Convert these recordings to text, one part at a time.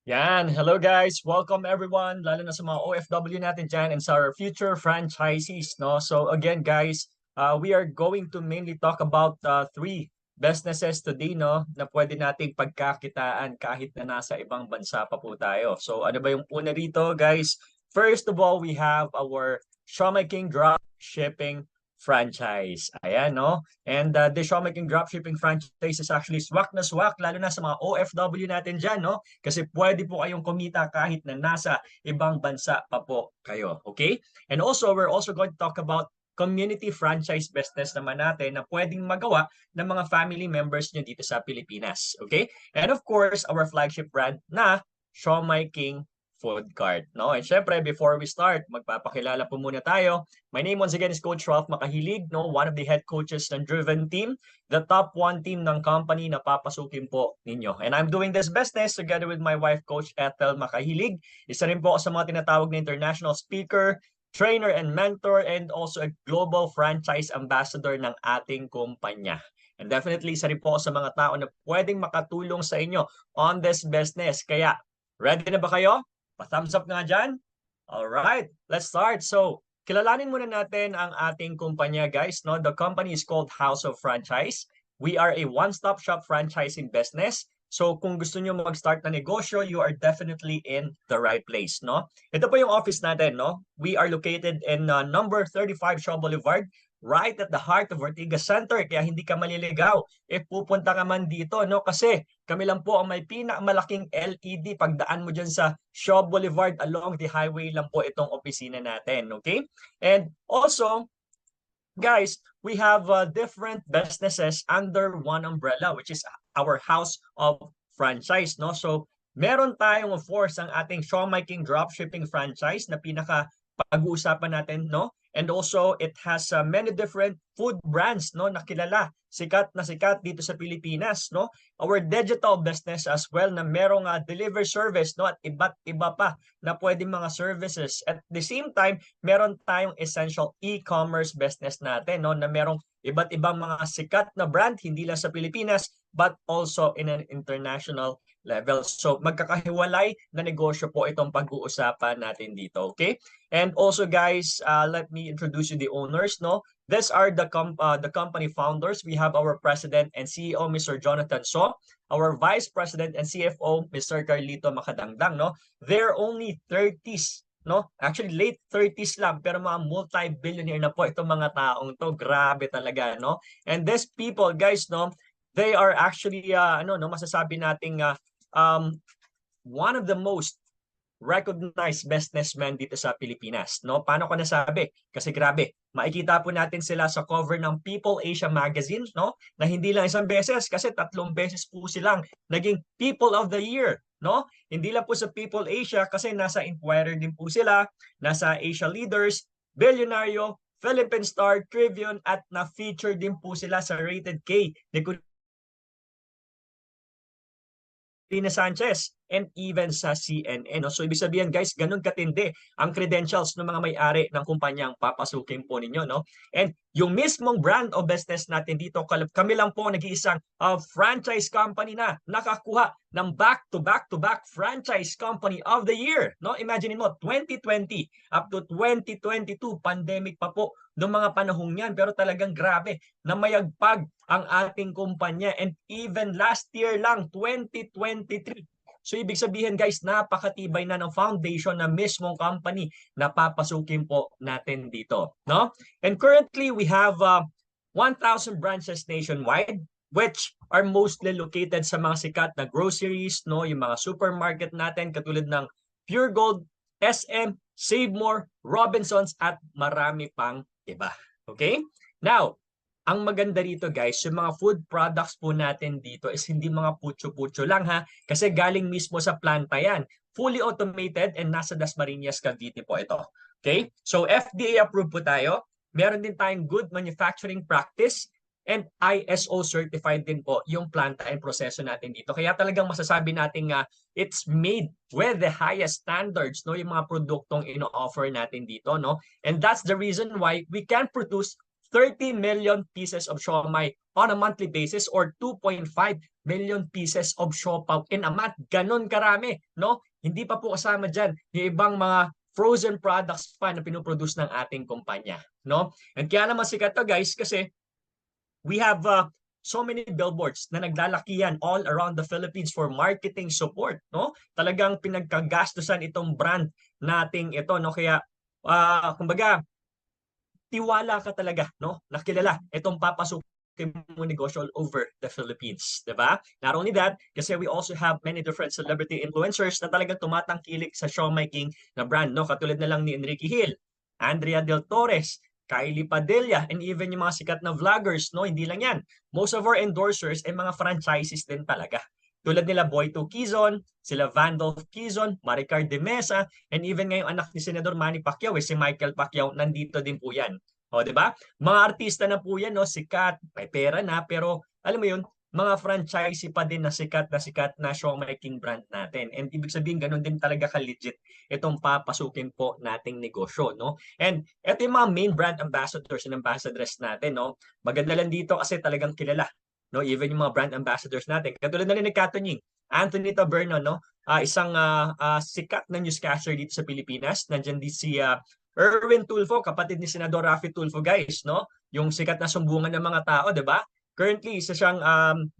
Yan, hello guys. Welcome everyone, lalo na sa mga OFW natin dyan and sa our future franchisees, no? So again guys, we are going to mainly talk about three businesses today, no? Na pwede nating pagkakitaan kahit na nasa ibang bansa pa po tayo. So ano ba yung una rito guys? First of all, we have our Showmaking Drop Shipping franchise. Ayan, no? And the Showmaking Dropshipping franchise is actually swak na swak, lalo na sa mga OFW natin dyan, no? Kasi pwede po kayong kumita kahit na nasa ibang bansa pa po kayo. Okay? And also, we're also going to talk about community franchise business naman natin na pwedeng magawa ng mga family members nyo dito sa Pilipinas. Okay? And of course, our flagship brand na Shomai King Food Cart. No? And syempre, before we start, magpapakilala po muna tayo. My name once again is Coach Ralph Makahilig, no? One of the head coaches ng Driven Team, the top one team ng company na papasukin po ninyo. And I'm doing this business together with my wife, Coach Ethel Makahilig. Isa rin po ako sa mga tinatawag na international speaker, trainer and mentor, and also a global franchise ambassador ng ating kumpanya. And definitely, isa rin po ako sa mga tao na pwedeng makatulong sa inyo on this business. Kaya, ready na ba kayo? Pa-thumbs up nga dyan? Alright, let's start. So, kilalanin muna natin ang ating kumpanya guys. No? The company is called House of Franchise. We are a one-stop shop franchising business. So kung gusto nyo mag-start na negosyo, you are definitely in the right place. No? Ito po yung office natin. No? We are located in number 35 Shaw Boulevard, right at the heart of Ortigas Center. Kaya hindi ka maliligaw if pupunta ka man dito. No? Kasi kami lang po ang may pinakamalaking LED. Pagdaan mo dyan sa Shaw Boulevard along the highway lang po itong opisina natin. Okay? And also, guys, we have different businesses under one umbrella, which is our house of franchise. No? So, meron tayong of course ang ating Showmaking Dropshipping franchise na pinaka pag-uusapan natin, no? And also it has many different food brands, no, na kilala, sikat na sikat dito sa Pilipinas, no? Our digital business as well na merong delivery service, no, at iba't iba pa na pwedeng mga services. At the same time, meron tayong essential e-commerce business natin, no, na merong iba't ibang mga sikat na brand hindi lang sa Pilipinas but also in an international level. So magkakahiwalay na negosyo po itong pag-uusapan natin dito, okay? And also guys, let me introduce you the owners, no? These are the company founders. We have our president and CEO, Mr. Jonathan So, our vice president and CFO, Mr. Carlito Makadangdang, no? They're only 30s, no? Actually late 30s lang, pero mga multi-billionaire na po itong mga taong to. Grabe talaga, no? And these people, guys, no, they are actually masasabi nating one of the most recognized businessmen dito sa Pilipinas, no? Paano ko nasabi? Kasi grabe, makikita po natin sila sa cover ng People Asia magazine, no? Na hindi lang isang beses kasi 3 beses po silang naging People of the Year, no? Hindi lang po sa People Asia kasi nasa Inquirer din po sila, nasa Asia Leaders, Billionario, Philippine Star, Tribune at na-feature din po sila sa Rated K ni Tina Sanchez and even sa CNN. No? So ibig sabihin guys, ganun katindi ang credentials ng mga may-ari ng kumpanyang papasukin po ninyo. No? And yung mismong brand o business natin dito, kami lang po nag-iisang franchise company na nakakuha ng back-to-back franchise company of the year. No? Imagine mo, 2020 up to 2022, pandemic pa po noong mga panahong yan. Pero talagang grabe na mayagpag ang ating kumpanya. And even last year lang, 2023. So ibig sabihin guys, napakatibay na ng foundation na mismong company na papasukin po natin dito. No? And currently, we have 1,000 branches nationwide, which are mostly located sa mga sikat na groceries, no, yung mga supermarket natin katulad ng Pure Gold, SM, Save More, Robinsons at marami pang iba. Okay? Now, ang maganda rito guys, yung mga food products po natin dito is hindi mga putyo-putyo lang ha, kasi galing mismo sa planta yan. Fully automated and nasa Dasmariñas, Cavite po ito. Okay? So FDA approved po tayo. Meron din tayong good manufacturing practice and ISO certified din po yung planta and proseso natin dito. Kaya talagang masasabi natin it's made with the highest standards, no, yung mga produktong ino-offer natin dito, no? And that's the reason why we can produce 30 million pieces of siomai on a monthly basis or 2.5 million pieces of siopaw in a month. Ganon karami, no? Hindi pa po kasama dyan yung ibang mga frozen products pa na pinoproduce ng ating kumpanya, no? And kaya naman sikat to guys kasi we have so many billboards na naglalakihan all around the Philippines for marketing support, no? Talagang pinagkagastusan itong brand nating ito, no? Kaya kumbaga tiwala ka talaga, no? Nakilala itong papasukin mo negosyo all over the Philippines, 'di ba? Not only that, kasi we also have many different celebrity influencers na talagang tumatangkilik sa siomai king na brand, no? Katulad na lang ni Enrique Hill, Andrea Del Torres, Kylie Padilla, and even yung mga sikat na vloggers, no? Hindi lang yan. Most of our endorsers ay mga franchises din talaga. Tulad nila Boyto Quizon, sila Vandolph Quizon, Maricar de Mesa, and even ngayong anak ni Senador Manny Pacquiao, si Michael Pacquiao, nandito din po yan. O, di ba? Mga artista na po yan, no? Sikat, may pera na, pero alam mo yun, mga franchisee pa din na sikat na siomai king brand natin. And ibig sabihin, ganun din talaga ka-legit itong papasukin po nating negosyo, no? And ito yung mga main brand ambassadors and ambassadress natin, no? Maganda lang dito kasi talagang kilala, no? Even yung mga brand ambassadors natin. Katulad na rin ni Katunying, Anthony Taberno, no? Isang sikat na newscaster dito sa Pilipinas. Nandiyan din si Erwin Tulfo, kapatid ni Senador Raffy Tulfo, guys, no? Yung sikat na sumbungan ng mga tao, 'di ba? Currently, isa siyang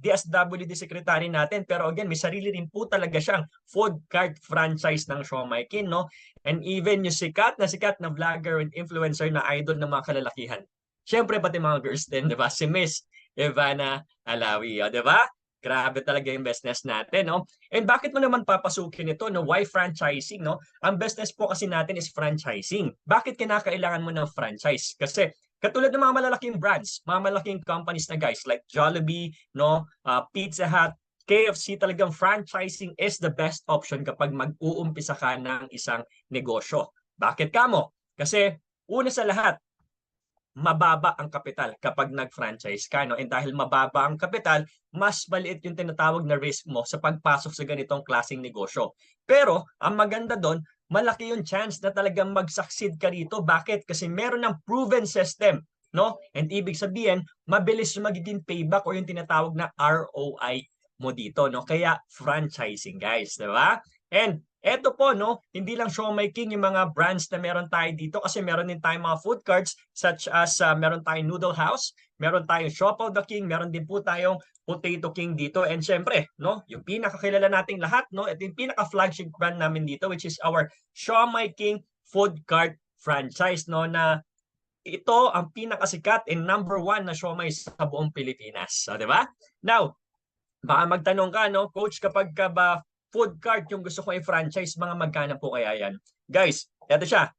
DSWD secretary natin, pero again, may sarili rin po talaga siyang food cart franchise ng siomai king, no? And even yung sikat na vlogger and influencer na idol ng mga kalalakihan. Siyempre, pati mga girls din, 'di ba? Si Miss Ivana Alawi, di ba? Grabe talaga yung business natin, no? And bakit mo naman papasukin ito, no? Why franchising, no? Ang business po kasi natin is franchising. Bakit kinakailangan mo ng franchise? Kasi katulad ng mga malalaking brands, mga malaking companies na guys like Jollibee, no? Pizza Hut, KFC, talagang franchising is the best option kapag mag-uumpisa ka ng isang negosyo. Bakit kamo? Kasi una sa lahat, mababa ang kapital kapag nag-franchise ka, no? And dahil mababa ang kapital, mas maliit yung tinatawag na risk mo sa pagpasok sa ganitong klaseng negosyo. Pero ang maganda doon, malaki yung chance na talagang mag-succeed ka rito. Bakit? Kasi meron ng proven system, no? And ibig sabihin, mabilis yung magiging payback o yung tinatawag na ROI mo dito, no? Kaya franchising, guys, di ba? And eto po, no, hindi lang siomai king yung mga brands na meron tayo dito kasi meron din tayong mga food carts such as meron tayong Noodle House, meron tayong Siopaw the King, meron din po tayong Potato King dito. And syempre, no, yung pinakakilala nating lahat, no, ito yung pinaka-flagship brand namin dito which is our Siomai King food cart franchise, no, na ito ang pinakasikat and number one na siomai sa buong Pilipinas. So, di ba? Now, baka magtanong ka, no, Coach, kapag ka ba food cart yung gusto ko i-franchise, mga magkano po kaya yan? Guys, eto siya.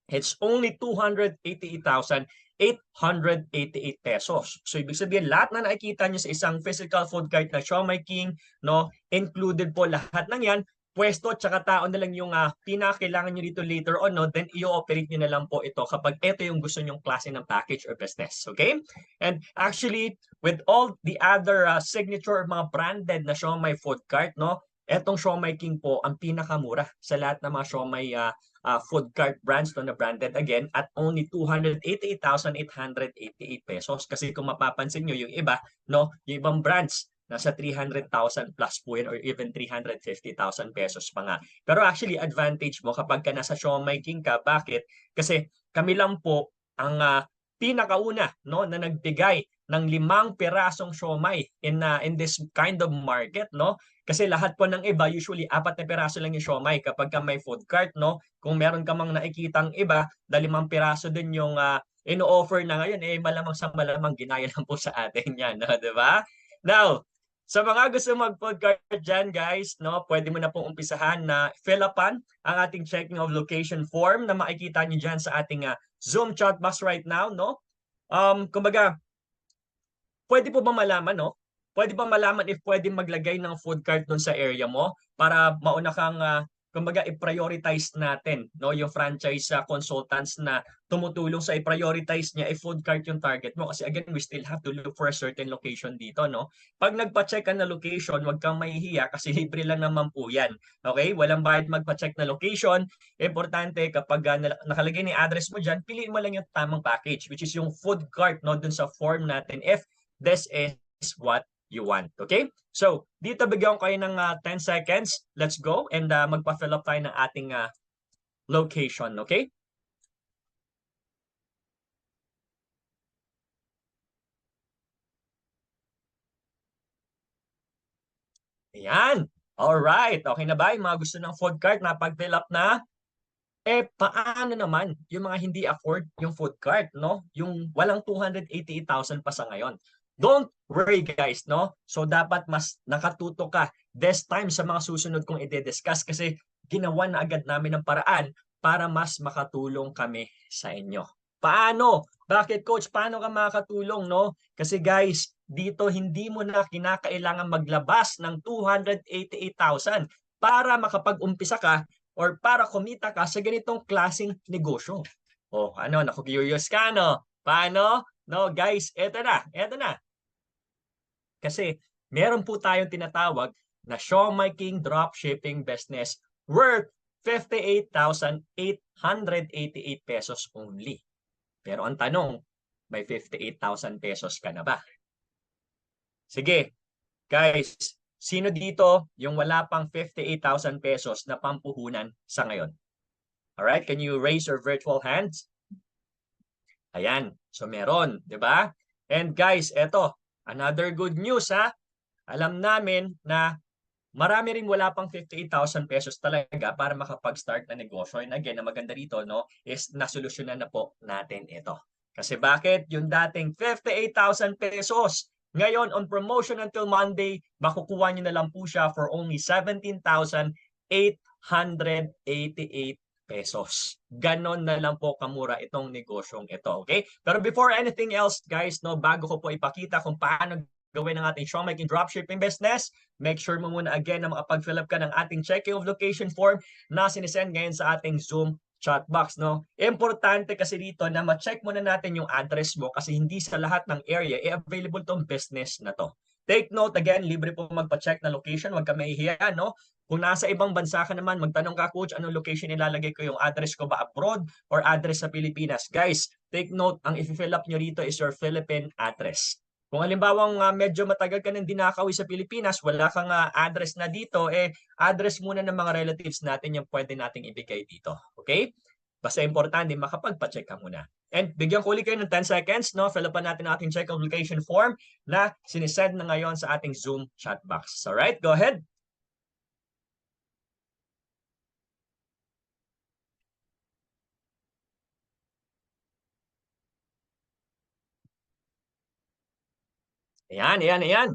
It's only 288,888 pesos. So, ibig sabihin, lahat na nakikita nyo sa isang physical food cart na Siomai King, no, included po lahat ng yan, pwesto tsaka tao na lang yung pinakailangan nyo dito later on, no, then i-operate nyo na lang po ito kapag ito yung gusto nyong klase ng package or business. Okay? And actually, with all the other signature mga branded na siomai food cart, no, etong Siomai King po ang pinakamura sa lahat ng mga siomai food cart brands no, na branded again at only 288,888 pesos. Kasi kung mapapansin nyo yung iba, no, yung ibang brands, nasa 300,000 plus po yun or even 350,000 pesos pa nga. Pero actually, advantage mo kapag ka nasa Siomai King ka. Bakit? Kasi kami lang po ang pinakauna, no, na nagbigay ng 5 pirasong siomai in this kind of market, no? Kasi lahat po ng iba, usually 4 na piraso lang yung siomai kapag ka may food cart, no? Kung meron ka mang nakikitang iba, na 5 piraso din yung ino-offer na ngayon, eh malamang sa malamang ginaya lang po sa atin yan, no? Diba? Now, sa mga gusto mag-food cart dyan, guys, no, pwede mo na pong umpisahan na fill upan ang ating checking of location form na makikita nyo dyan sa ating Zoom chat box right now, no? Kumbaga, pwede po ba malaman, no? Pwede ba malaman if pwede maglagay ng food cart doon sa area mo para mauna kang kumbaga i-prioritize natin, no, yung franchise consultants na tumutulong sa i-prioritize niya, food cart yung target mo. Kasi again, we still have to look for a certain location dito, no? Pag nagpa-check ka na location, wag kang mahihiya kasi libre lang naman po yan. Okay? Walang bayad magpa-check na location. Importante kapag nakalagay ni address mo dyan, piliin mo lang yung tamang package, which is yung food cart, no, dun sa form natin if this is what you want. Okay? So, dito bigyan ko kayo ng 10 seconds. Let's go and magpa-fill up tayo ng ating location. Okay? Ayan. Alright. Okay na ba? Yung mga gusto ng food cart na pag-fill up na? Paano naman yung mga hindi afford yung food cart, no? Yung walang 288,000 pa sa ngayon. Don't worry guys, no? So dapat mas nakatuto ka this time sa mga susunod kong i-discuss kasi ginawa na agad namin ng paraan para mas makatulong kami sa inyo. Paano? Bakit coach? Paano ka makakatulong, no? Kasi guys, dito hindi mo na kinakailangan maglabas ng 288,000 para makapag-umpisa ka or para kumita ka sa ganitong klaseng negosyo. O ano, naku-curious ka, no? Paano? No, guys, eto na, eto na. Kasi meron po tayong tinatawag na Showmaking Dropshipping Business worth 58,888 pesos only. Pero ang tanong, may 58,000 pesos ka na ba? Sige, guys, sino dito yung wala pang 58,000 pesos na pampuhunan sa ngayon? Alright, can you raise your virtual hands? Ayan, so meron, di ba? And guys, eto, another good news ha. Alam namin na marami rin wala pang 58,000 pesos talaga para makapag-start na negosyo. And again, ang maganda rito, no, is nasolusyonan na po natin ito. Kasi bakit? Yung dating 58,000 pesos, ngayon on promotion until Monday, makukuha nyo na lang po siya for only 17,888 pesos. Ganon na lang po kamura itong negosyong ito. Okay? Pero before anything else, guys, no, bago ko po ipakita kung paano gawin ng ating Showmaking Dropshipping business, make sure mo muna again na makapag-fill up ka ng ating checking of location form na sinisend ngayon sa ating Zoom chat box, no? Importante kasi dito na ma-check muna natin yung address mo kasi hindi sa lahat ng area available tong business na to. Take note again, libre po magpa-check na location, huwag ka mahihiya, no? Kung nasa ibang bansa ka naman, magtanong ka, coach, anong location ilalagay ko, yung address ko ba abroad or address sa Pilipinas? Guys, take note, ang i-fill up nyo rito is your Philippine address. Kung halimbawang medyo matagal ka nang dinakawi sa Pilipinas, wala kang address na dito, address muna ng mga relatives natin yung pwede nating ibigay dito. Okay? Basta importante, makapagpa-check ka muna. And bigyan ko ulit kayo ng 10 seconds, no? Fill up natin ang ating check application form na sinisend na ngayon sa ating Zoom chat box. Alright, go ahead. Ayan, ayan, ayan.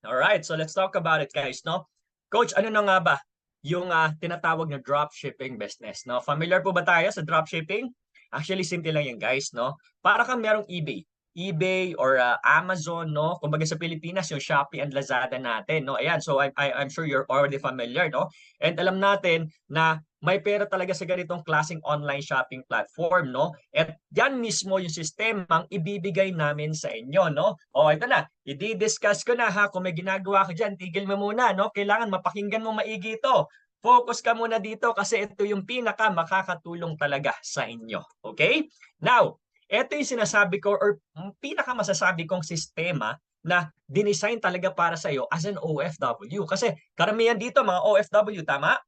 Alright, so let's talk about it guys, no? Coach, ano na nga ba yung tinatawag na dropshipping business, no? Familiar po ba tayo sa dropshipping? Actually, simple lang yan guys, no? Para kang merong eBay. eBay or Amazon, no? Kumbaga sa Pilipinas, yung Shopee and Lazada natin, no? Ayan, so I'm sure you're already familiar, no? And alam natin na may pera talaga sa ganitong klaseng online shopping platform, no? At yan mismo yung sistemang ibibigay namin sa inyo, no? O, ito na. I-discuss ko na ha. Kung may ginagawa ka dyan, tigil mo muna, no? Kailangan mapakinggan mo maigi ito. Focus ka muna dito kasi ito yung pinaka makakatulong talaga sa inyo. Okay? Now, ito yung sinasabi ko or pinaka masasabi kong sistema na dinesign talaga para sa iyo as an OFW. Kasi karamihan dito mga OFW, tama?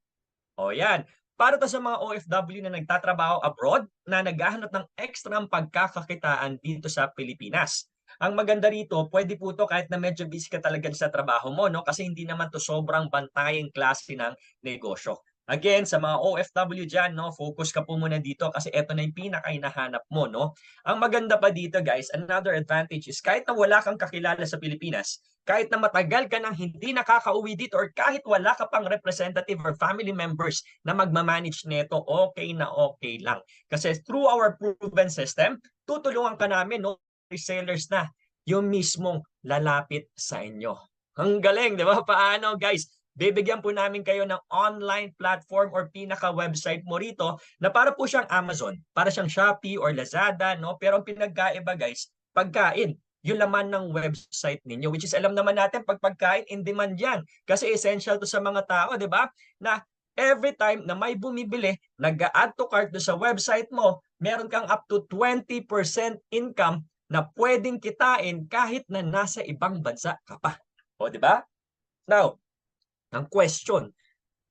O yan. Para to sa mga OFW na nagtatrabaho abroad na naghahanap ng ekstrang pagkakakitaan dito sa Pilipinas. Ang maganda rito, pwede po to kahit na medyo busy ka talaga sa trabaho mo, no? Kasi hindi naman to sobrang bantayang klase ng negosyo. Again, sa mga OFW dyan, no, focus ka po muna dito kasi ito na yung pinaka-hinahanap mo, no? Ang maganda pa dito, guys, another advantage is kahit na wala kang kakilala sa Pilipinas, kahit na matagal ka nang hindi nakakauwi dito or kahit wala ka pang representative or family members na magmamanage nito, okay na okay lang. Kasi through our proven system, tutulungan ka namin, no, resellers na yung mismong lalapit sa inyo. Ang galing, di ba? Paano, guys? bibigyan po namin kayo ng online platform or pinaka-website mo rito na para po siyang Amazon, para siyang Shopee or Lazada, no? Pero ang pinagkaiba guys, pagkain, yung laman ng website ninyo, which is alam naman natin pag pagkain in demand yan kasi essential to sa mga tao, di ba? Na every time na may bumibili, nag-add to cart do sa website mo, meron kang up to 20% income na pwedeng kitain kahit na nasa ibang bansa ka pa. O, di ba? Now, ang question,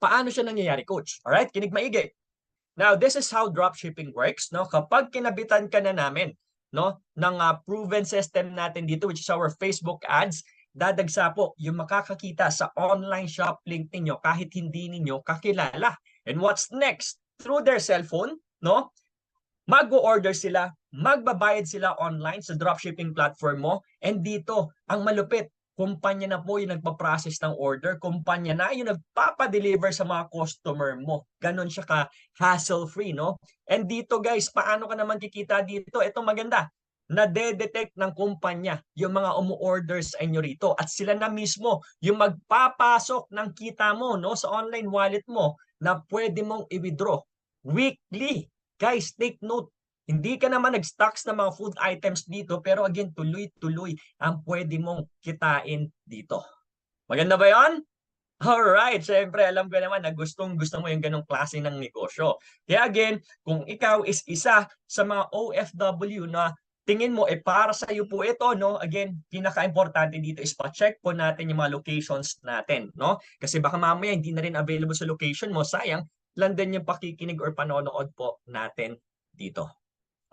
paano siya nangyayari, coach? Alright, kinig maigi. Now, this is how dropshipping works, no? Kapag kinabitan ka na namin, no, ng proven system natin dito, which is our Facebook ads, dadagsa po yung makakakita sa online shop link ninyo kahit hindi ninyo kakilala. And what's next? Through their cellphone, no? Mag-order sila, magbabayad sila online sa dropshipping platform mo, and dito, ang malupit, kumpanya na po yung nagpa-process ng order, kumpanya na yung nagpapa-deliver sa mga customer mo. Ganon siya ka hassle-free, no? And dito guys, paano ka naman kikita dito? Ito maganda, nade-detect ng kumpanya yung mga umu-order sa inyo rito at sila na mismo yung magpapasok ng kita mo, no, sa online wallet mo na pwede mong i-withdraw weekly. Guys, take note, hindi ka naman nag-stocks ng mga food items dito, pero again, tuloy-tuloy ang pwede mong kitain dito. Maganda ba yon? Alright, syempre alam ko naman na gustong-gusto mo yung ganong klase ng negosyo. Kaya again, kung ikaw is isa sa mga OFW na tingin mo para sa iyo po ito, no? Again, pinaka-importante dito is pa-check po natin yung mga locations natin, no? Kasi baka mamaya hindi na rin available sa location mo, sayang lang din yung pakikinig or panonood po natin dito.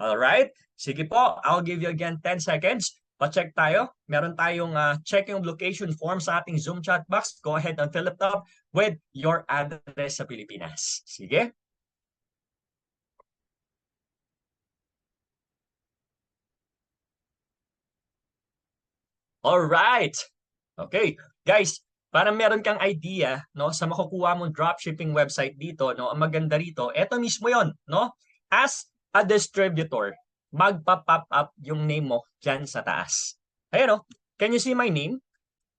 Alright? Sige po, I'll give you again 10 seconds. Pa-check tayo. Meron tayong checking of location form sa ating Zoom chat box. Go ahead and fill it up with your address sa Pilipinas. Sige. Alright. Okay. Guys, para meron kang idea, no, sa makukuha mong dropshipping website dito, no, ang maganda rito, eto mismo 'yon, no? As a distributor, magpa-pop up yung name mo diyan sa taas. Ayun, no? Can you see my name?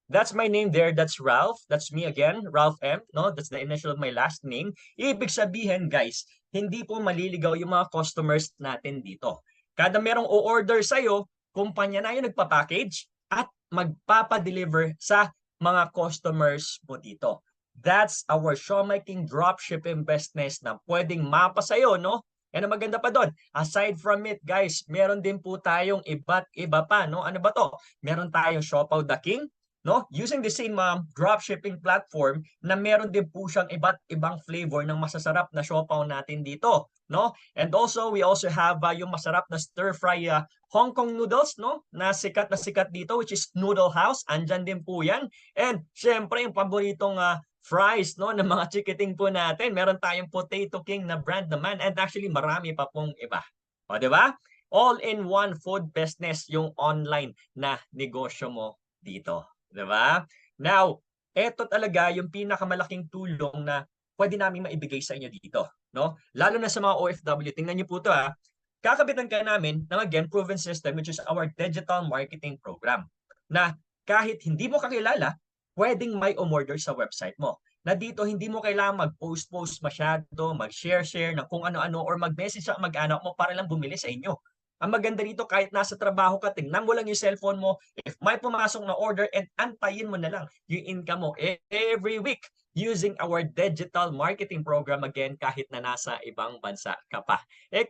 That's my name there. That's Ralph. That's me again, Ralph M. No, that's the initial of my last name. Ibig sabihin, guys, hindi po maliligaw yung mga customers natin dito. Kada merong o-order sa'yo, kumpanya na yung nagpa-package at magpapa-deliver sa mga customers mo dito. That's our showmaking dropshipping business na pwedeng mapa sa'yo, no? And ang maganda pa doon, aside from it, guys, meron din po tayong iba't iba pa, no? Ano ba to? Meron tayong Shopao the King, no? Using the same dropshipping platform na meron din po siyang iba't ibang flavor ng masasarap na siopaw natin dito, no? And also, we also have yung masarap na stir-fry Hong Kong noodles, no? Na sikat dito, which is Noodle House. Andyan din po yan. And syempre, yung paboritong fries, no? Ng mga chikiting po natin. Meron tayong Potato King na brand naman. And actually, marami pa pong iba. O, di ba? All-in-one food business yung online na negosyo mo dito. Diba? Now, eto talaga yung pinakamalaking tulong na pwede namin maibigay sa inyo dito, no? Lalo na sa mga OFW, tingnan niyo po 'to ha. Kakabitan ka namin ng again proven system which is our digital marketing program. Na kahit hindi mo kakilala, pwedeng may umorder sa website mo. Na dito hindi mo kailangan mag-post masyado, mag-share ng kung ano-ano or mag-message sa mag-anak mo para lang bumili sa inyo. Ang maganda dito, kahit nasa trabaho ka, tingnan mo lang yung cellphone mo. If may pumasok na order, and antayin mo na lang yung income mo every week using our digital marketing program again kahit na nasa ibang bansa ka pa.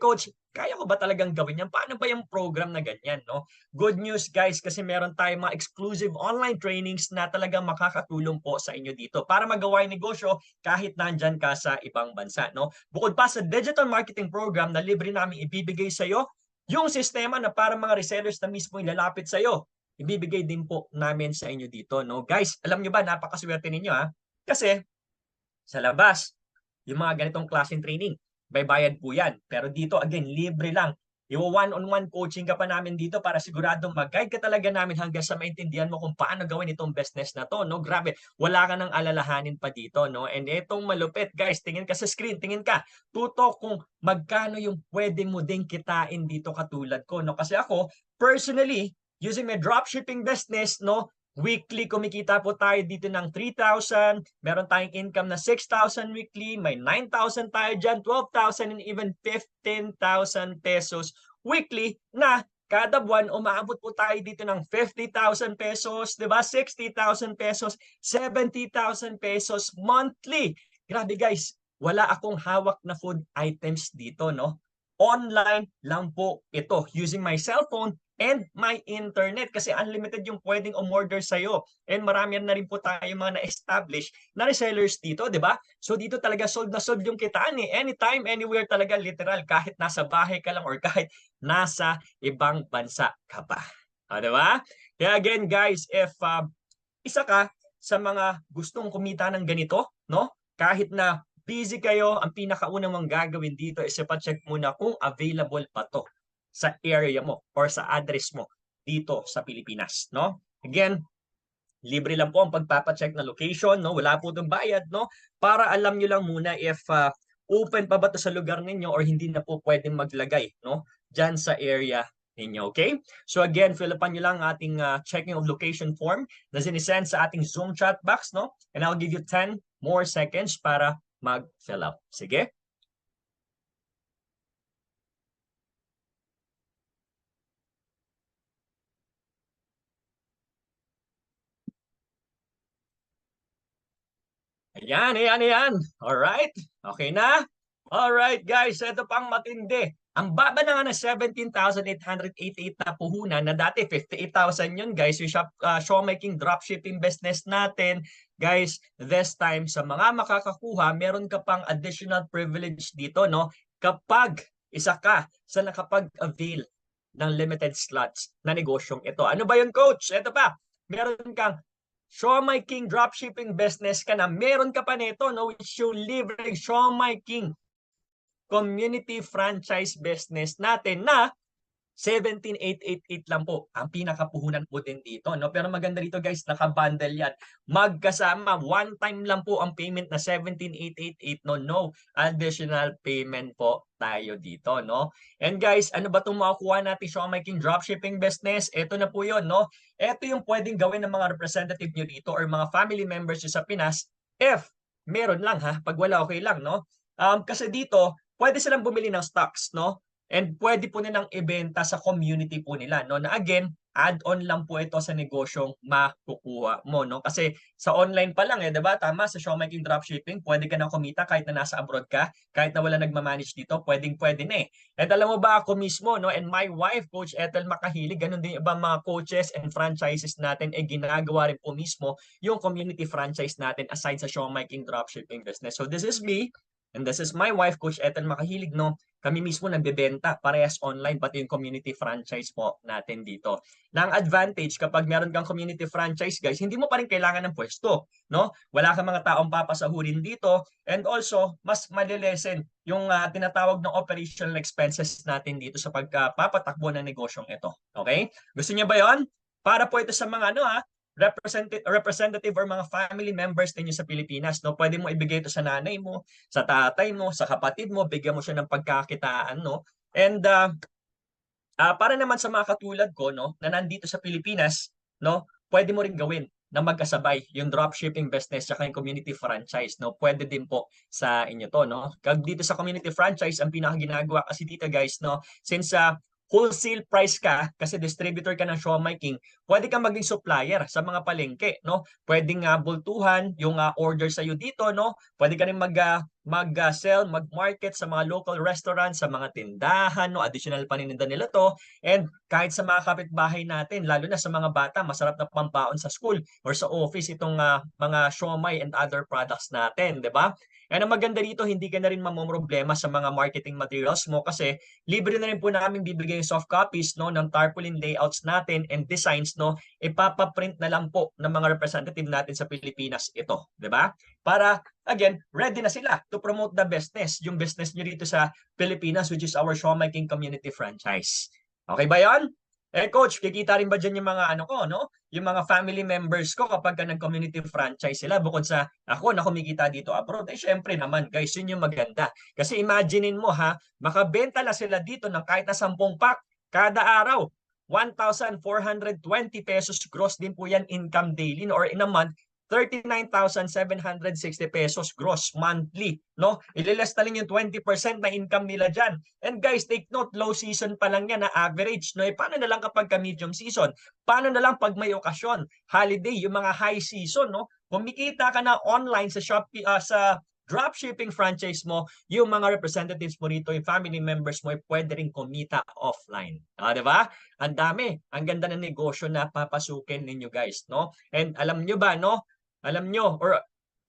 Coach, kaya ko ba talagang gawin yan? Paano ba yung program na ganyan, no? Good news guys, kasi meron tayong mga exclusive online trainings na talagang makakatulong po sa inyo dito para magawa yung negosyo kahit nandyan ka sa ibang bansa, no? Bukod pa sa digital marketing program na libre namin ibibigay sa iyo, yung sistema na para mga resellers na mismo ilalapit sa iyo, ibibigay din po namin sa inyo dito, no? Guys, alam nyo ba, napakaswerte ninyo ha? Kasi sa labas, yung mga ganitong klaseng training, may bayad po yan. Pero dito, again, libre lang. One-on-one coaching ka pa namin dito para siguradong mag-guide ka talaga namin hanggang sa maintindihan mo kung paano gawin itong business na to, no? Grabe, wala ka nang alalahanin pa dito, no? And itong malupit, guys, tingin ka sa screen, tingin ka, tutok kung magkano yung pwede mo ding kitain dito katulad ko, no? Kasi ako, personally, using my dropshipping business, no, Weekly, kumikita po tayo dito ng 3,000. Meron tayong income na 6,000 weekly. May 9,000 tayo dyan, 12,000 and even 15,000 pesos weekly na kada buwan umaabot po tayo dito ng 50,000 pesos, 'di ba? 60,000 pesos, 70,000 pesos monthly. Grabe guys, wala akong hawak na food items dito, no? Online lang po ito using my cellphone and my internet kasi unlimited yung pwedeng umorder sa'yo. And marami na rin po tayo mga na-establish na resellers dito, di ba? So dito talaga sold na sold yung kitaan eh. Anytime, anywhere talaga, literal. Kahit nasa bahay ka lang or kahit nasa ibang bansa ka pa. Di ba? Kaya again guys, if isa ka sa mga gustong kumita ng ganito, no? Kahit na busy kayo, ang pinakaunang mong gagawin dito is ipa-check muna kung available pa to sa area mo or sa address mo dito sa Pilipinas, no? Again, libre lang po ang pagpapacheck na location, no? Wala po itong bayad, no? Para alam nyo lang muna if open pa ba to sa lugar ninyo or hindi na po pwedeng maglagay, no? Diyan sa area ninyo, okay? So again, fill upan nyo lang ating checking of location form na sinisend sa ating Zoom chat box, no? And I'll give you 10 more seconds para mag-fill up. Sige? Ayan, ayan, ayan. Alright. Okay na? Alright, guys. Ito pang matindi. Ang baba na nga ng 17,888 na puhunan na dati 58,000 yun, guys. Yung showmaking dropshipping business natin. Guys, this time, sa mga makakakuha, meron ka pang additional privilege dito, no? Kapag isa ka sa nakapag-avail ng limited slots na negosyong ito. Ano ba yun, coach? Ito pa. Meron kang Showmaking dropshipping business ka na, meron ka pa nito, no? Which yung libreng Showmaking community franchise business natin na 17,888 lang po ang pinakapuhunan po din dito, no? Pero maganda dito guys, naka-bundle yan. Magkasama, one time lang po ang payment na 17,888, no? No additional payment po tayo dito, no? And guys, ano ba itong makukuha natin showmaking dropshipping business? Ito na po yun, no? Ito yung pwedeng gawin ng mga representative nyo dito or mga family members nyo sa Pinas if meron lang ha, pag wala okay lang, no? Kasi dito, pwede silang bumili ng stocks, no? And pwede po nilang ibenta sa community po nila, no? Na again, add-on lang po ito sa negosyong makukuha mo, no? Kasi sa online pa lang, 'di ba? Tama, sa showmaking dropshipping, pwede ka na kumita kahit na nasa abroad ka, kahit na wala nagmamanage dito, pwedeng-pwede na eh. And alam mo ba ako mismo, no? And my wife, Coach Ethel Makahilig, ganun din ibang mga coaches and franchises natin, ginagawa rin po mismo yung community franchise natin aside sa showmaking dropshipping business. So this is me, and this is my wife, Coach Ethel Makahilig, no? Kami mismo nagbebenta, parehas online, pati yung community franchise po natin dito. Na ang advantage, kapag meron kang community franchise, guys, hindi mo pa rin kailangan ng pwesto, no? Wala kang mga taong papasahurin dito, and also, mas malilesen yung tinatawag ng operational expenses natin dito sa pagpapatakbo ng negosyong ito. Okay? Gusto niyo ba yon? Para po ito sa mga representative or mga family members ninyo sa Pilipinas, no? Pwede mo ibigay ito sa nanay mo, sa tatay mo, sa kapatid mo, bigyan mo siya ng pagkakitaan, no? And para naman sa mga katulad ko, no, na nandito sa Pilipinas, no, pwede mo rin gawin na magkasabay yung dropshipping business at yung community franchise, no? Pwede din po sa inyo to, no? Kag dito sa community franchise, ang pinakaginagawa kasi dito, guys, no, since wholesale price ka, kasi distributor ka ng showmaking, pwede kang maging supplier sa mga palengke, no? Pwedeng bultuhan yung order sa iyo dito, no? Pwede ka rin mag-sell, mag-market sa mga local restaurants, sa mga tindahan, no? Additional paninda nila to. And kahit sa mga kapitbahay natin, lalo na sa mga bata, masarap na pambaon sa school or sa office itong mga siomai and other products natin, 'di ba? And ang maganda dito, hindi ka na rin mamomroblema sa mga marketing materials mo kasi libre na rin po namin bibigay yung soft copies, no, ng tarpaulin layouts natin and designs, no? Ipapaprint na lang po ng mga representative natin sa Pilipinas ito, 'di ba? Para again, ready na sila to promote the business, yung business nyo dito sa Pilipinas, which is our showmaking community franchise. Okay ba 'yon? Coach, kikita rin ba dyan yung mga ano ko, no? Yung mga family members ko kapag nag-community franchise sila bukod sa ako na kumikita dito abroad. Syempre naman, guys, yun yung maganda. Kasi imaginein mo ha, makabenta na sila dito ng kahit na 10 pack kada araw. 1,420 pesos gross din po yan income daily, no? Or in a month, 39,760 pesos gross monthly, no? Ililas na lang yung 20% na income nila dyan. And guys, take note, low season pa lang yan na average, no? Paano na lang kapag medium season? Paano na lang pag may okasyon, holiday, yung mga high season, no? Kumikita ka na online sa Shopee, sa dropshipping franchise mo, yung mga representatives mo rito, yung family members mo, pwede rin kumita offline. Di ba? Ang dami. Ang ganda ng negosyo na papasukin ninyo guys, no? And alam nyo ba, no? Alam nyo, or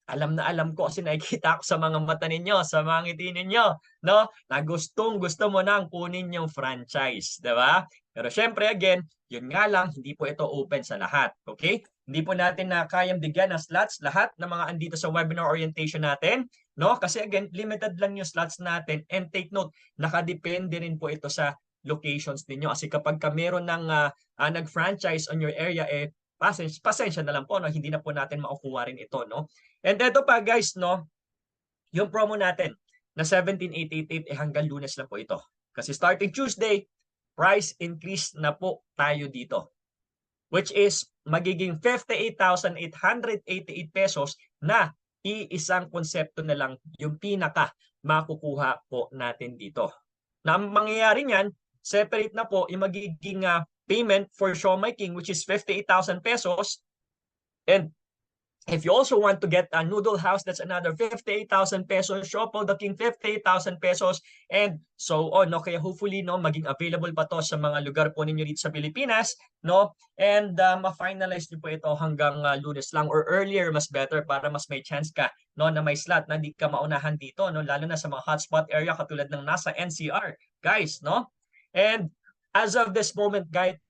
alam na alam ko kasi nakikita ko sa mga mata ninyo, sa mga ngiti ninyo, no? Na gusto mo nang kunin yung franchise, 'di ba? Pero syempre again, yun nga lang, hindi po ito open sa lahat, okay? Hindi po natin na kayang bigyan ng slots lahat ng mga andito sa webinar orientation natin, no? Kasi again, limited lang yung slots natin, and take note, nakadepende rin po ito sa locations ninyo. Kasi kapag ka meron ng nag-franchise on your area, pasensya na lang po, no? Hindi na po natin makukuha rin ito, no? And ito pa guys, no? Yung promo natin na 17,888 hanggang Lunes lang po ito. Kasi starting Tuesday, price increase na po tayo dito. Which is magiging 58,888 pesos na iisang konsepto na lang yung pinaka makukuha po natin dito. Na ang mangyayari niyan, separate na po yung magiging payment for Siomai King, which is 58,000 pesos. And if you also want to get a noodle house, that's another 58,000 pesos. Siopaw the King, 58,000 pesos. And so on, no? Kaya hopefully, no, maging available pa to sa mga lugar po ninyo dito sa Pilipinas, no? And ma-finalize niyo po ito hanggang Lunes lang or earlier, mas better para mas may chance ka, no, na may slot na di ka maunahan dito, no? Lalo na sa mga hotspot area katulad ng nasa NCR, guys, no? And as of this moment, guys,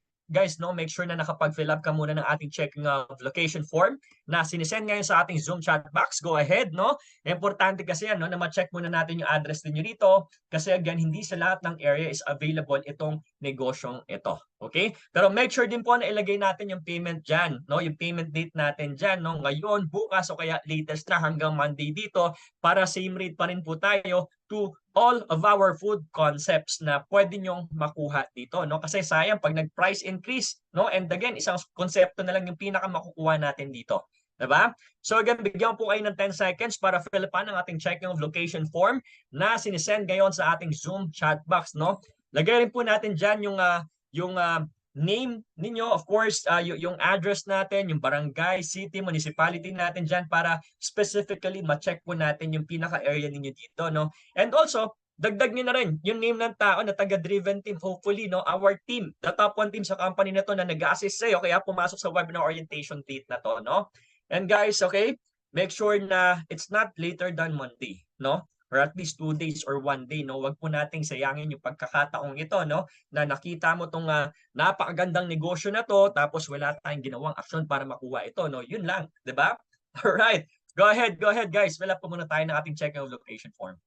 no, make sure na nakapag-fill up ka muna ng ating checking of location form na sinisend ngayon sa ating Zoom chat box. Go ahead, no? Importante kasi yan, no, na ma-check muna natin yung address niyo rito kasi again, hindi sa lahat ng area is available itong negosyong ito. Okay? Pero make sure din po na ilagay natin yung payment dyan, no? Yung payment date natin dyan, no? Ngayon, bukas o kaya latest na hanggang Monday dito para same rate pa rin po tayo to all of our food concepts na pwede nyong makuha dito, no? Kasi sayang pag nag-price increase, no? And again, isang konsepto na lang yung pinaka makukuha natin dito. Diba? So again, bigyan po kayo ng 10 seconds para fill up ang ating checking of location form na sinisend ngayon sa ating Zoom chat box, no? Lagay rin po natin dyan yung name ninyo, of course, yung address natin, yung barangay, city, municipality natin dyan para specifically ma-check po natin yung pinaka-area ninyo dito, no? And also, dagdag nyo na rin yung name ng tao na taga-driven team, hopefully, no? Our team, the top 1 team sa company na to na nag-assist sa'yo, kaya pumasok sa webinar orientation date na to, no? And guys, okay, make sure na it's not later than Monday, no? Or at least 2 days or 1 day, no? Wag po nating sayangin yung pagkakataong ito, no? Na nakita mo tong napakagandang negosyo na to, tapos wala tayong ginawang aksyon para makuha ito, no? Yun lang, 'di ba? All right. Go ahead guys. Fill up po muna tayo ng ating checking of location form.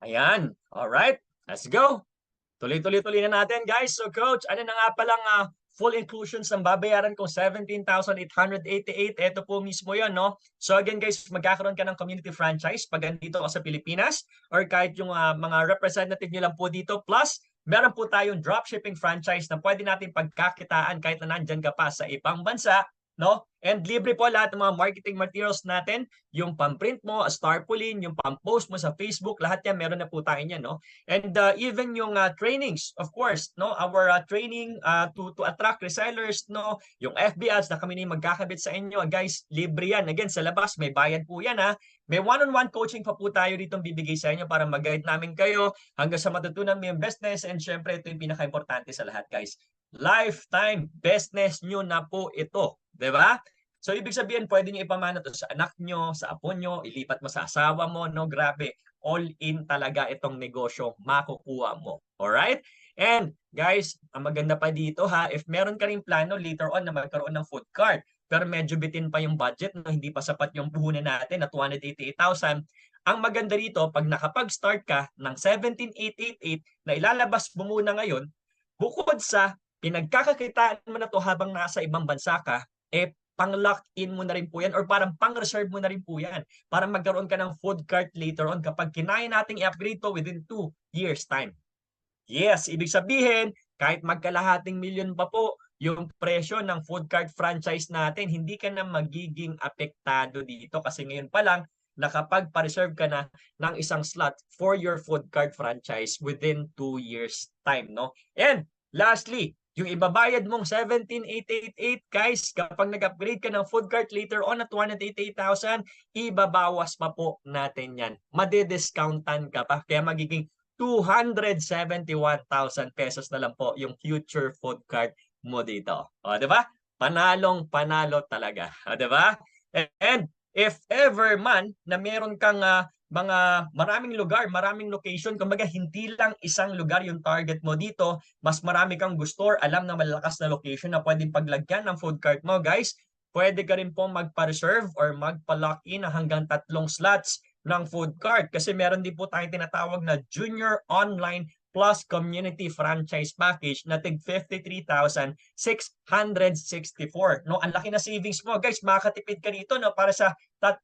Ayan. All right. Let's go. Tuloy-tuloy na natin, guys. So, coach, ano na nga palang full inclusions ng babayaran kong 17,888. Ito po mismo yun, no? So, again, guys, magkakaroon ka ng community franchise pag andito ka sa Pilipinas or kahit yung mga representative nyo lang po dito. Plus, meron po tayong dropshipping franchise na pwede natin pagkakitaan kahit na nandyan ka pa sa ibang bansa, no? And libre po lahat ng mga marketing materials natin, yung pamprint mo, Starpolin, yung pampost mo sa Facebook, lahat yan meron na po tayo niyan, no? And even yung trainings, of course, no, our training to attract resellers, no, yung FB ads na kami na magkakabit sa inyo, guys, libre yan. Again, sa labas may bayad po yan, ha. May one-on-one coaching pa po tayo dito bibigay sa inyo para mag-guide namin kayo hanggang sa matutunan mo yung business, and syempre ito yung pinaka-importante sa lahat, guys. Lifetime business nyo na po ito, 'di ba? So ibig sabihin pwede niyo ipamana to sa anak nyo, sa apo nyo, ilipat mo sa asawa mo, no? Grabe, all in talaga itong negosyo makukuha mo. Alright? And guys, ang maganda pa dito, ha, if meron ka rin plano later on na magkaroon ng food cart, pero medyo bitin pa yung budget, no? Hindi pa sapat yung puhunan natin na 288,000. Ang maganda rito, pag nakapag-start ka ng 17,888 na ilalabas mo muna ngayon, bukod sa pinagkakakitaan mo na to habang nasa ibang bansa ka, pang-lock in mo na rin po yan or parang pang-reserve mo na rin po yan para magkaroon ka ng food cart later on kapag kinaya nating i-upgrade to within 2 years time. Yes, ibig sabihin, kahit magkalahating milyon pa po yung presyo ng food cart franchise natin, hindi ka na magiging apektado dito kasi ngayon pa lang nakapag-reserve ka na ng isang slot for your food cart franchise within 2 years time, no? And lastly, yung ibabayad mong 17,888 guys, kapag nag-upgrade ka ng food cart later on at 188,000, ibabawas pa po natin yan. Madidiscountan ka pa, kaya magiging 271,000 pesos na lang po yung future food cart mo dito. O, di ba? Panalong panalo talaga. O, di ba? And if ever man na meron kang mga maraming lugar, maraming location, kumbaga hindi lang isang lugar yung target mo dito, mas marami kang gusto or alam na malakas na location na pwedeng paglagyan ng food cart mo, guys, pwede ka rin po magpa-reserve or magpa-lock in hanggang 3 slots ng food cart kasi meron din po tayong tinatawag na Junior Online Plus Community Franchise Package na tig 53,664. No, ang laki na savings mo, guys. Makakatipid ka dito no para sa 3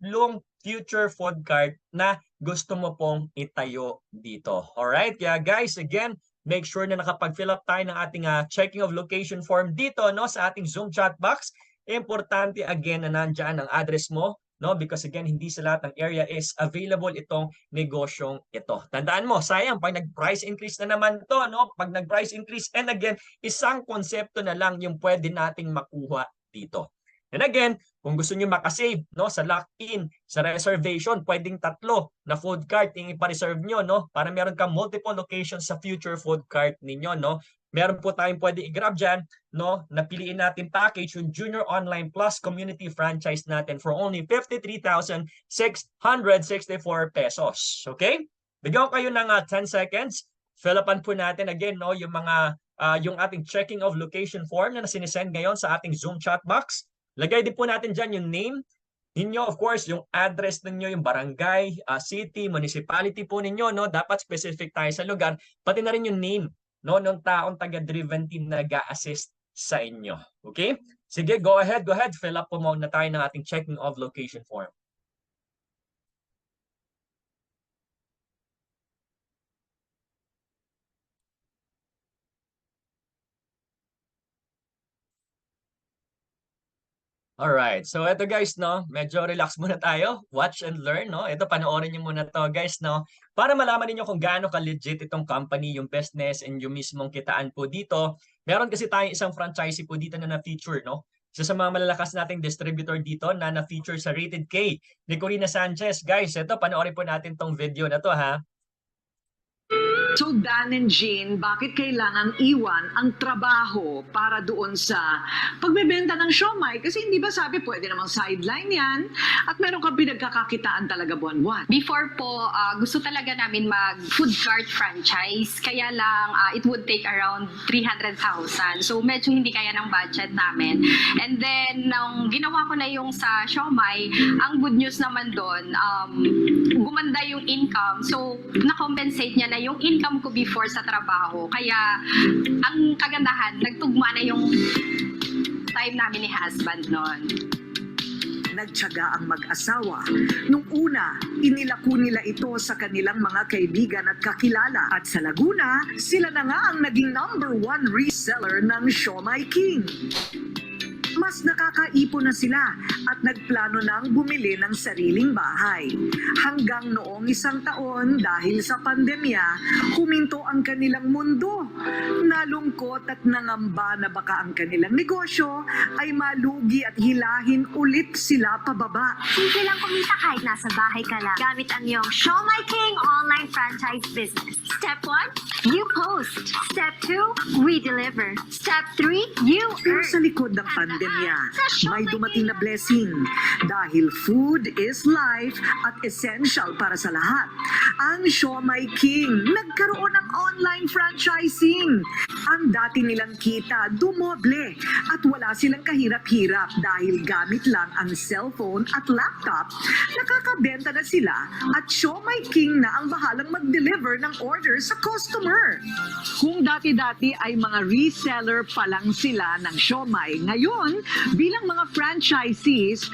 future food cart na gusto mo pong itayo dito. Alright, kaya guys, again, make sure na nakapag-fill up tayo ng ating checking of location form dito no sa ating Zoom chat box. Importante again na nandiyan ang address mo, no? Because again, hindi sa lahat ng area is available itong negosyong ito. Tandaan mo, sayang pag nag-price increase na naman to, no? Pag nag-price increase, and again, isang konsepto na lang yung pwede nating makuha dito. And again, kung gusto niyo makasave, no, sa lock-in, sa reservation, pwedeng 3 na food cart yung ipa-reserve nyo, no? Para meron kang multiple locations sa future food cart ninyo, no? Meron po tayong pwede i-grab dyan, no? Napiliin natin package yung Junior Online Plus Community Franchise natin for only 53,664 pesos. Okay? Bigyan ko kayo ng 10 seconds. Fill upan po natin again, no? Yung mga, yung ating checking of location form na sinisend ngayon sa ating Zoom chat box. Lagay din po natin dyan yung name ninyo, of course, yung address ninyo, yung barangay, city, municipality po ninyo, no? Dapat specific tayo sa lugar. Pati na rin yung name, no, ng taong taga-driven team na nag-a-assist sa inyo. Okay? Sige, go ahead. Fill up po muna tayo ng ating checking of location form. Alright, so ito guys, no, medyo relax muna tayo, watch and learn, no. Ito, panoorin niyo muna to guys, no, para malaman niyo kung gaano ka-legit itong company, yung business, and yung mismong kitaan po dito. Meron kasi tayong isang franchisee po dito na na-feature, no. Isa sa mga malalakas nating distributor dito na na-feature sa Rated K ni Corina Sanchez. Guys, ito, panoorin po natin tong video na to, ha. So Dan and Jean, bakit kailangan iwan ang trabaho para doon sa pagbebenta ng siomai? Kasi hindi ba sabi pwede namang sideline yan at meron kang pinagkakakitaan talaga buwan-buwan. Before po, gusto talaga namin mag-food cart franchise. Kaya lang, it would take around 300,000. So medyo hindi kaya ng budget namin. And then, nung ginawa ko na yung sa siomai, ang good news naman doon, gumanda yung income. So, na-compensate niya na yung income ko before sa trabaho. Kaya, ang kagandahan, nagtugma na yung time namin ni husband noon. Nagtiyaga ang mag-asawa. Nung una, inilako nila ito sa kanilang mga kaibigan at kakilala. At sa Laguna, sila na nga ang naging #1 reseller ng Siomai King. Mas nakakaipon na sila at nagplano ng bumili ng sariling bahay. Hanggang noong 1 taon dahil sa pandemya, huminto ang kanilang mundo. Nalungkot at nangamba na baka ang kanilang negosyo ay malugi at hilahin ulit sila pababa. Simple lang kumita kahit nasa bahay ka lang. Gamit ang iyong Siomai King online franchise business. Step 1, you post. Step 2, we deliver. Step 3, you Pero earn. sa likod ng pandemya, may dumating na blessing dahil food is life at essential para sa lahat. Ang Siomai King nagkaroon ng online franchising. Ang dati nilang kita dumoble at wala silang kahirap-hirap dahil gamit lang ang cellphone at laptop. Nakakabenta na sila at Siomai King na ang bahalang mag-deliver ng order sa customer. Kung dati-dati ay mga reseller pa lang sila ng siomai, ngayon bilang mga franchisees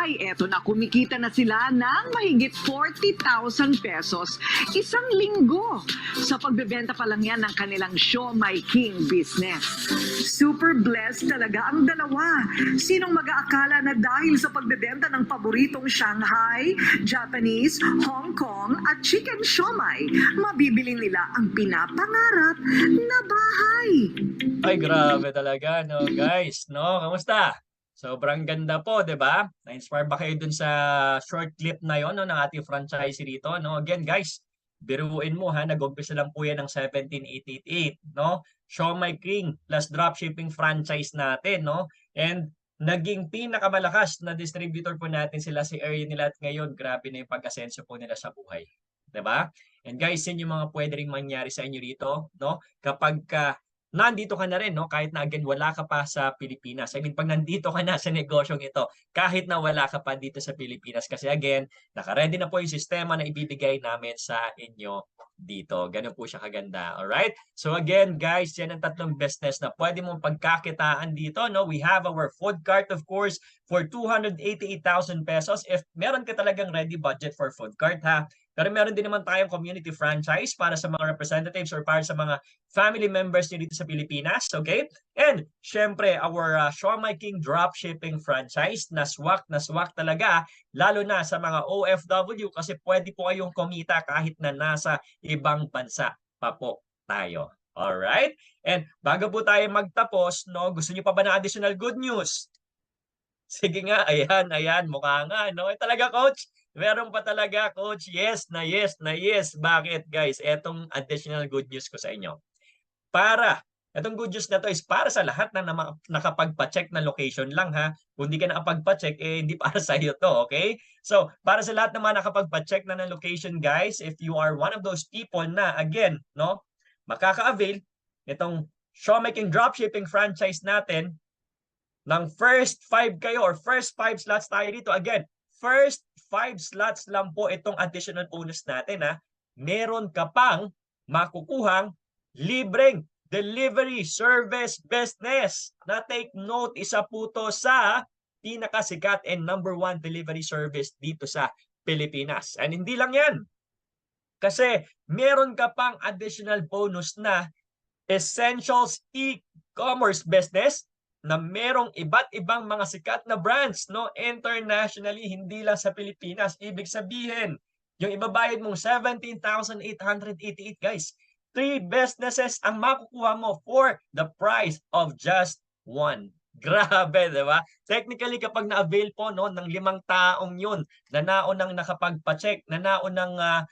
ay eto na kumikita na sila ng mahigit 40,000 pesos isang linggo sa pagbebenta pa lang yan ng kanilang Show My King business. Super blessed talaga ang dalawa. Sinong mag-aakala na dahil sa pagbebenta ng paboritong Shanghai, Japanese, Hong Kong at chicken siomai, mabibili nila ang pinapangarap na bahay. Ay, grabe talaga, no, guys, no? Kamusta? Sobrang ganda po, 'di ba? Na-inspire ba kayo dun sa short clip na 'yon, no, ng ating franchisee dito, no? Again, guys, biruin mo ha, nag-umpisa lang po yan ng 17,888, no? Show My King plus dropshipping franchise natin, no? And naging pinakamalakas na distributor po natin sila si Ariel nila at ngayon, grabe na yung pag-asenso po nila sa buhay. 'Di ba? And guys, yan yung mga pwede ring mangyari sa inyo dito, no? Kapag nandito ka na rin, no? Kahit na again wala ka pa sa Pilipinas. I mean, pag nandito ka na sa negosyong ito, kahit na wala ka pa dito sa Pilipinas. Kasi again, naka-ready na po yung sistema na ibibigay namin sa inyo dito. Ganun po siya kaganda. Alright? So again, guys, yan ang tatlong business na pwede mong pagkakitaan dito, no? We have our food cart, of course, for 288,000 pesos. If meron ka talagang ready budget for food cart, ha? Pero meron din naman tayong community franchise para sa mga representatives or para sa mga family members nyo dito sa Pilipinas, okay? And syempre, our Show My King dropshipping franchise na swak talaga, lalo na sa mga OFW kasi pwede po kayong kumita kahit na nasa ibang bansa pa po tayo. Alright? And bago po tayo magtapos, no, gusto niyo pa ba ng additional good news? Sige nga, ayan, mukha nga, no? Talaga, coach? Meron pa talaga, coach. Yes na yes na yes. Bakit, guys? Etong additional good news ko sa inyo. Etong good news na to is para sa lahat na nakapagpa-check na location lang, ha. Kung di ka nakapagpa-check, hindi para sa iyo to, okay? So, para sa lahat naman nakapagpa-check na ng location, guys, if you are one of those people na, again, no, makaka-avail itong Show My King dropshipping franchise natin, ng first 5 kayo or first 5 slots tayo dito. Again, first 5 slots lang po itong additional bonus natin, ha. Meron ka pang makukuhang libreng delivery service business. Na take note, isa po to sa pinakasikat and #1 delivery service dito sa Pilipinas. And hindi lang yan. Kasi meron ka pang additional bonus na essentials e-commerce business na merong iba't ibang mga sikat na brands, no, internationally, hindi lang sa Pilipinas. Ibig sabihin, yung ibabayad mong 17,888, guys, 3 businesses ang makukuha mo for the price of just 1. Grabe, di ba? Technically, kapag na-avail po, no, ng 5 taong yun na naunang nakapagpa-check, na naunang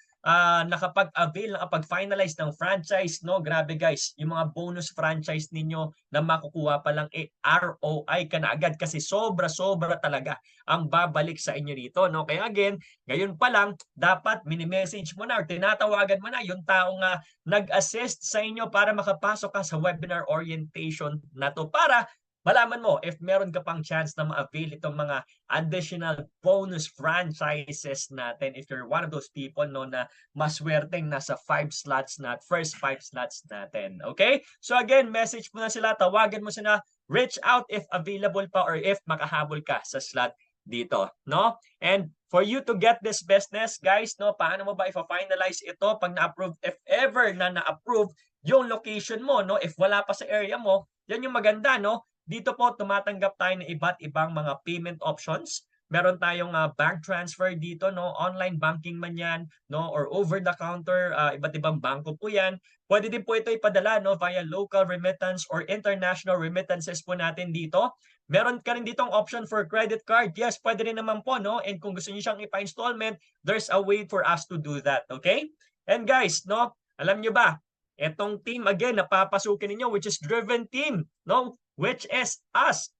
nakapag-avail, nakapag-finalize ng franchise, no? Grabe, guys, yung mga bonus franchise ninyo na makukuha pa lang, ROI ka na agad kasi sobra-sobra talaga ang babalik sa inyo dito, no? Kaya again, ngayon pa lang, dapat mini-message mo na or tinatawagan mo na yung taong nag-assist sa inyo para makapasok ka sa webinar orientation na to para malaman mo if meron ka pang chance na ma-avail itong mga additional bonus franchises natin if you're one of those people, no, na maswerteng nasa 5 slots na first 5 slots natin. Okay? So again, message mo na sila, tawagan mo sila, reach out if available pa or if makahabol ka sa slot dito, no? And for you to get this business, guys, no, paano mo ba i-finalize ito pag na-approve, if ever na na-approve yung location mo, no? If wala pa sa area mo, yan yung maganda, no? Dito po, tumatanggap tayo ng iba't ibang mga payment options. Meron tayong bank transfer dito, no? Online banking man yan, no? Or over-the-counter, iba't ibang bangko po yan. Pwede din po ito ipadala, no? Via local remittance or international remittances po natin dito. Meron ka rin ditong option for credit card. Yes, pwede rin naman po, no? And kung gusto niyo siyang ipa-installment, there's a way for us to do that, okay? And guys, no? Alam niyo ba, etong team, again, napapasukin ninyo, which is Driven Team, no? Which is us,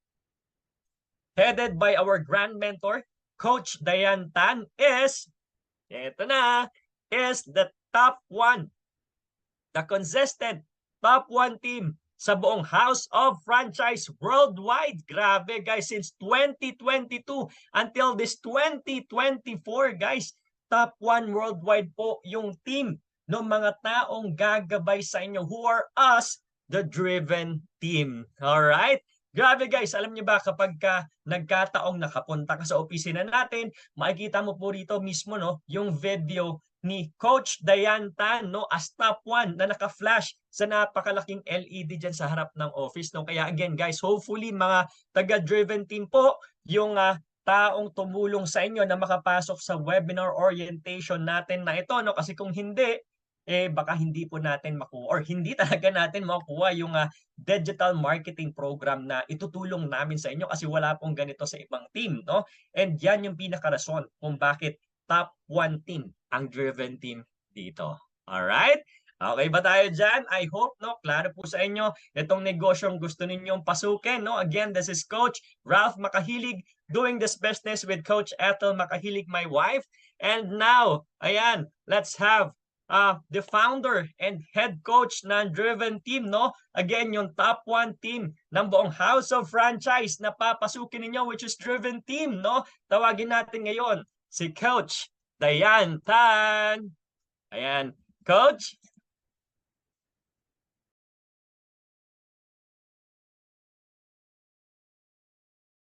headed by our grand mentor, Coach Diane Tan, is the top 1, the consistent top 1 team sa buong House of Franchise worldwide. Grabe, guys, since 2022 until this 2024, guys, top 1 worldwide po yung team ng mga taong gagabay sa inyo who are us, the Driven Team. All right? Grabe guys, alam niyo ba kapag ka nagkataong nakapunta ka sa opisina natin, makikita mo po rito mismo no, yung video ni Coach Dayan Tan no, as top 1 na naka-flash sa napakalaking LED diyan sa harap ng office no. Kaya again guys, hopefully mga taga-driven team po yung taong tumulong sa inyo na makapasok sa webinar orientation natin na ito no, kasi kung hindi baka hindi po natin makuha or hindi talaga natin makuha yung digital marketing program na itutulong namin sa inyo kasi wala pong ganito sa ibang team, no? And yan yung pinaka-rason kung bakit top 1 team ang driven team dito. Alright? Okay ba tayo dyan? I hope, no? Klaro po sa inyo itong negosyong gusto ninyong pasukin, no? Again, this is Coach Ralph Makahilig doing this business with Coach Ethel Makahilig, my wife. And now, ayan, let's have the founder and head coach ng Driven Team, no? Again, yung top 1 team ng buong House of Franchise na papasukin ninyo, which is Driven Team, no? Tawagin natin ngayon si Coach Dayan Tan. Ayan. Coach,